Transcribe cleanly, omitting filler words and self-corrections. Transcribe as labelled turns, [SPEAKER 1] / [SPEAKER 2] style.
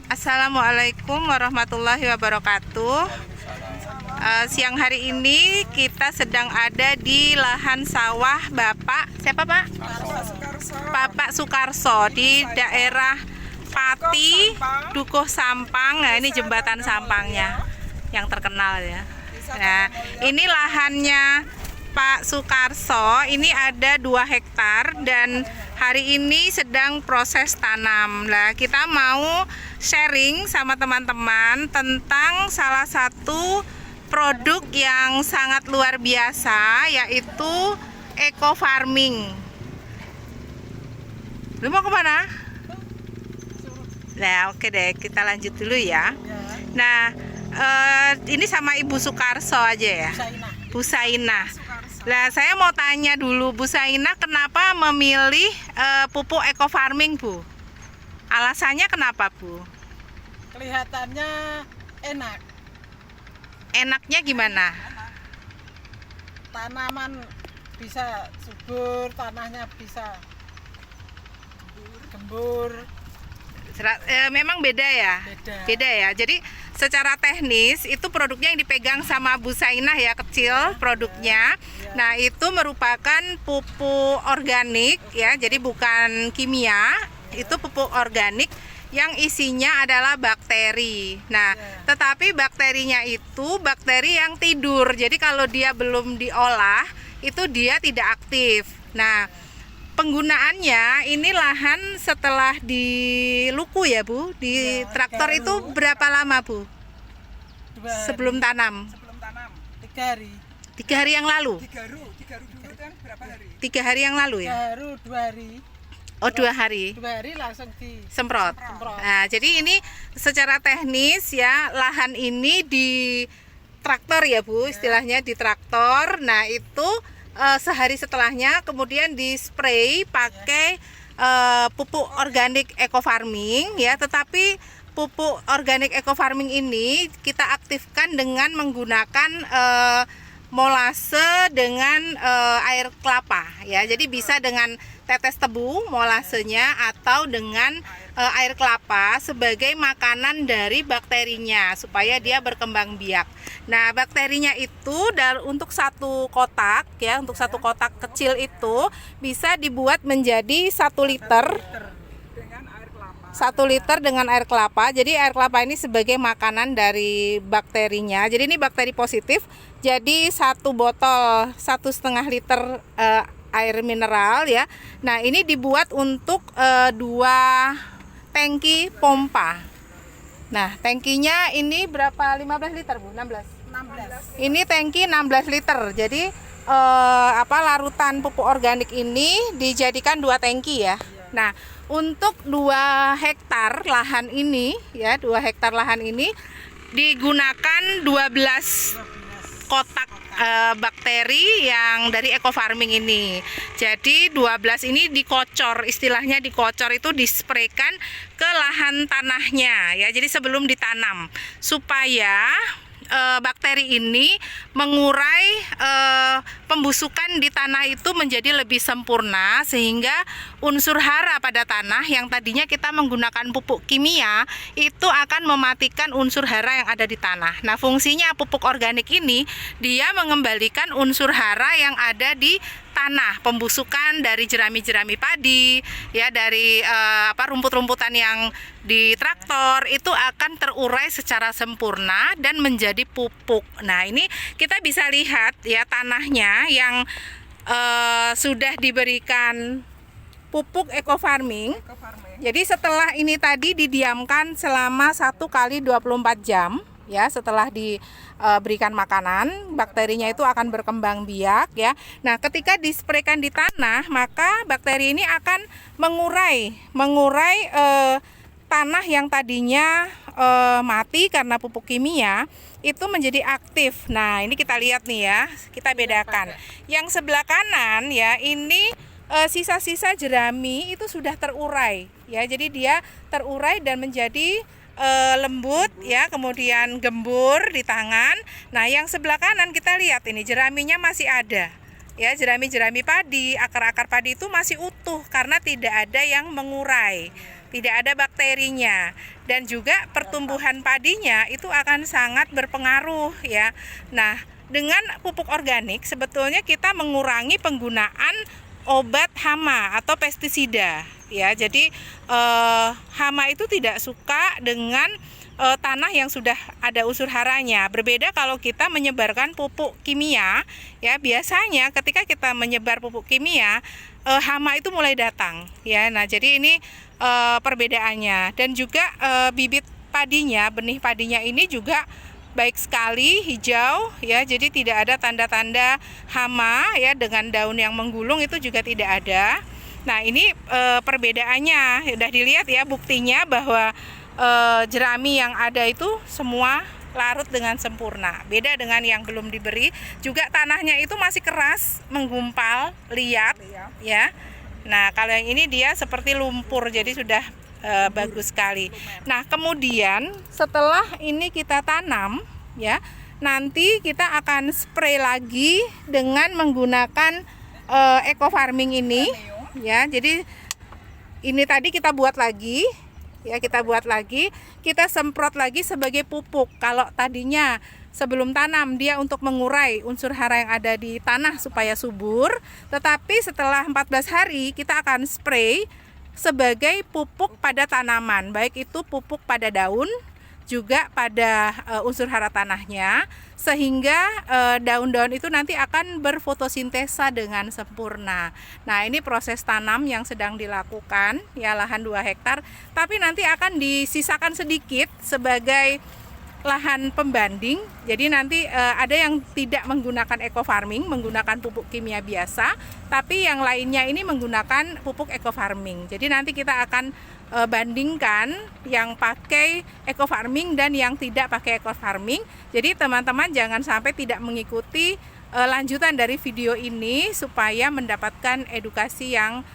[SPEAKER 1] Assalamualaikum warahmatullahi wabarakatuh. Siang hari ini kita sedang ada di lahan sawah Bapak siapa Pak? Bapak Sukarso di daerah Pati, Dukuh Sampang. Nah, ini jembatan Sampangnya yang terkenal ya. Nah, ini lahannya Pak Sukarso, ini ada 2 hektar dan hari ini sedang proses tanam. Nah, kita mau sharing sama teman-teman tentang salah satu produk yang sangat luar biasa, yaitu eco farming. Lu mau kemana? Nah, oke deh, kita lanjut dulu ya. Nah, ini sama Ibu Sukarso aja ya, Bu Saina. Nah, saya mau tanya dulu Bu Saina, kenapa memilih pupuk eco farming, Bu? Alasannya kenapa, Bu?
[SPEAKER 2] Kelihatannya enak.
[SPEAKER 1] Enaknya gimana?
[SPEAKER 2] Tanaman bisa subur, tanahnya bisa gembur.
[SPEAKER 1] Memang beda ya?
[SPEAKER 2] Beda
[SPEAKER 1] ya. Jadi secara teknis itu produknya yang dipegang sama Bu Sainah ya, kecil produknya. Nah, itu merupakan pupuk organik ya, jadi bukan kimia. Itu pupuk organik yang isinya adalah bakteri. Nah, tetapi bakterinya itu bakteri yang tidur. Jadi kalau dia belum diolah, itu dia tidak aktif. Nah, penggunaannya ini lahan setelah diluku ya, Bu, di traktor itu berapa lama, Bu? Sebelum tanam?
[SPEAKER 2] Sebelum tanam 3 hari.
[SPEAKER 1] 3 hari yang lalu?
[SPEAKER 2] 3 hari dulu kan berapa hari?
[SPEAKER 1] 3 hari yang lalu ya?
[SPEAKER 2] 2 hari.
[SPEAKER 1] Oh, 2 hari.
[SPEAKER 2] 2 hari langsung
[SPEAKER 1] Semprot. Nah, jadi ini secara teknis ya, lahan ini di traktor ya, Bu, istilahnya di traktor. Nah, itu sehari setelahnya kemudian di spray pakai pupuk organik eco farming ya, tetapi pupuk organik eco farming ini kita aktifkan dengan menggunakan molase dengan air kelapa ya. Jadi bisa dengan tetes tebu molasenya atau dengan air kelapa sebagai makanan dari bakterinya supaya dia berkembang biak. Nah, bakterinya itu untuk satu kotak ya, untuk satu kotak kecil itu bisa dibuat menjadi 1 liter. 1 liter dengan air kelapa. Jadi air kelapa ini sebagai makanan dari bakterinya. Jadi ini bakteri positif. Jadi 1 botol 1,5 liter air mineral ya. Nah, ini dibuat untuk 2 tangki pompa. Nah, tangkinya ini berapa? 15 liter, Bu? 16. Ini tangki 16 liter. Jadi larutan pupuk organik ini dijadikan 2 tangki ya. Nah, untuk 2 hektar lahan ini ya, 2 hektar lahan ini digunakan 12 kotak bakteri yang dari eco farming ini. Jadi 12 ini dikocor, istilahnya dikocor itu dispraykan ke lahan tanahnya ya. Jadi sebelum ditanam supaya bakteri ini mengurai pembusukan di tanah itu menjadi lebih sempurna, sehingga unsur hara pada tanah yang tadinya kita menggunakan pupuk kimia itu akan mematikan unsur hara yang ada di tanah. Nah, fungsinya pupuk organik ini dia mengembalikan unsur hara yang ada di tanah, pembusukan dari jerami-jerami padi ya, dari rumput-rumputan yang di traktor itu akan terurai secara sempurna dan menjadi pupuk. Nah, ini kita bisa lihat ya tanahnya yang sudah diberikan pupuk eco farming. Jadi setelah ini tadi didiamkan selama 1 kali 24 jam ya, setelah diberikan makanan, bakterinya itu akan berkembang biak ya. Nah, ketika dispraykan di tanah, maka bakteri ini akan mengurai tanah yang tadinya mati karena pupuk kimia itu menjadi aktif. Nah, ini kita lihat nih ya, kita bedakan. Yang sebelah kanan ya, ini sisa-sisa jerami itu sudah terurai ya. Jadi dia terurai dan menjadi lembut ya, kemudian gembur di tangan. Nah, yang sebelah kanan kita lihat ini jeraminya masih ada ya, jerami-jerami padi, akar-akar padi itu masih utuh karena tidak ada yang mengurai. tidak ada bakterinya, dan juga pertumbuhan padinya itu akan sangat berpengaruh ya. Nah, dengan pupuk organik sebetulnya kita mengurangi penggunaan obat hama atau pestisida ya. Jadi hama itu tidak suka dengan tanah yang sudah ada unsur haranya. Berbeda kalau kita menyebarkan pupuk kimia ya, biasanya ketika kita menyebar pupuk kimia hama itu mulai datang ya. Nah, jadi ini perbedaannya. Dan juga bibit padinya, benih padinya ini juga baik sekali, hijau ya. Jadi tidak ada tanda-tanda hama ya, dengan daun yang menggulung itu juga tidak ada. Nah, ini perbedaannya sudah dilihat ya, buktinya bahwa jerami yang ada itu semua larut dengan sempurna. Beda dengan yang belum diberi. Juga tanahnya itu masih keras, menggumpal, liat ya. Nah, kalau yang ini dia seperti lumpur, jadi sudah bagus sekali. Nah, kemudian setelah ini kita tanam ya, nanti kita akan spray lagi dengan menggunakan eco farming ini ya. Jadi ini tadi kita buat lagi ya, kita semprot lagi sebagai pupuk. Kalau tadinya sebelum tanam dia untuk mengurai unsur hara yang ada di tanah supaya subur, tetapi setelah 14 hari kita akan spray sebagai pupuk pada tanaman, baik itu pupuk pada daun juga pada unsur hara tanahnya, sehingga daun-daun itu nanti akan berfotosintesa dengan sempurna. Nah, ini proses tanam yang sedang dilakukan ya, lahan 2 hektar, tapi nanti akan disisakan sedikit sebagai lahan pembanding. Jadi nanti ada yang tidak menggunakan eco farming, menggunakan pupuk kimia biasa, tapi yang lainnya ini menggunakan pupuk eco farming. Jadi nanti kita akan bandingkan yang pakai eco farming dan yang tidak pakai eco farming. Jadi teman-teman jangan sampai tidak mengikuti lanjutan dari video ini supaya mendapatkan edukasi yang